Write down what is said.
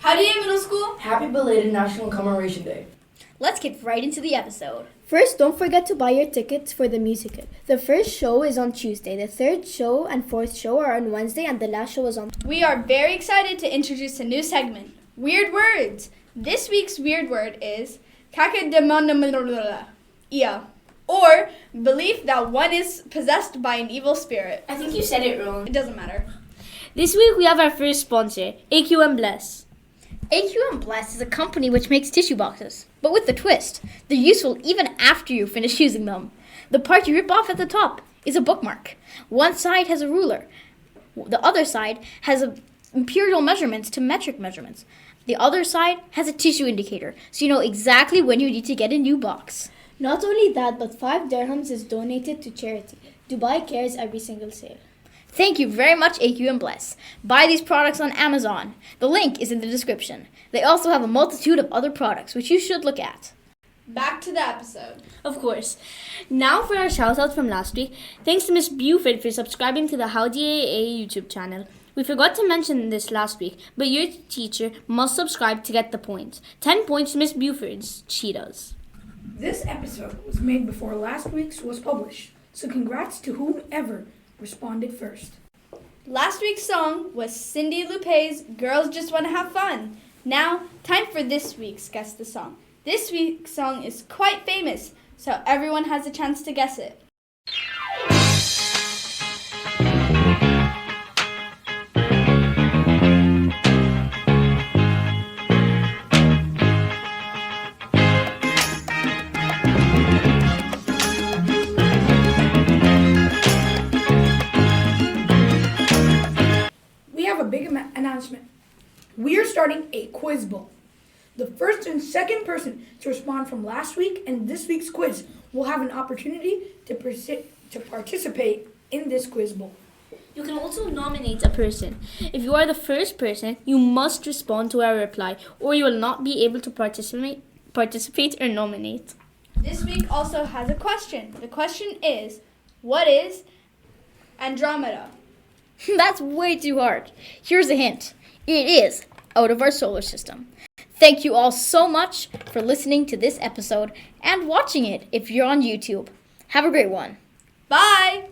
Howdy, Middle School! Happy belated National Commemoration Day. Let's get right into the episode. First, don't forget to buy your tickets for the musical. The first show is on Tuesday, the third show and fourth show are on Wednesday, and the last show is on... We are very excited to introduce a new segment, Weird Words. This week's weird word is kakademoniya, or belief that one is possessed by an evil spirit. I think you said it wrong. It doesn't matter. This week we have our first sponsor, AQM Bless. AQM Bless is a company which makes tissue boxes, but with the twist. They're useful even after you finish using them. The part you rip off at the top is a bookmark. One side has a ruler. The other side has imperial measurements to metric measurements. The other side has a tissue indicator, so you know exactly when you need to get a new box. Not only that, but 5 dirhams is donated to charity. Dubai cares every single sale. Thank you very much, AQM Bless. Buy these products on Amazon. The link is in the description. They also have a multitude of other products, which you should look at. Back to the episode. Of course. Now for our shout-out from last week. Thanks to Miss Buford for subscribing to the Howdy AA YouTube channel. We forgot to mention this last week, but your teacher must subscribe to get the points. 10 points to Miss Buford's Cheetos. This episode was made before last week's was published, so congrats to whomever responded first. Last week's song was Cindy Loupe's Girls Just Wanna Have Fun. Now, time for this week's Guess the Song. This week's song is quite famous, so everyone has a chance to guess it. Announcement. We are starting a quiz bowl. The first and second person to respond from last week and this week's quiz will have an opportunity to participate in this quiz bowl. You can also nominate a person. If you are the first person, you must respond to our reply, or you will not be able to participate or nominate. This week also has a question. The question is, what is Andromeda? That's way too hard. Here's a hint. It is out of our solar system. Thank you all so much for listening to this episode and watching it if you're on YouTube. Have a great one. Bye!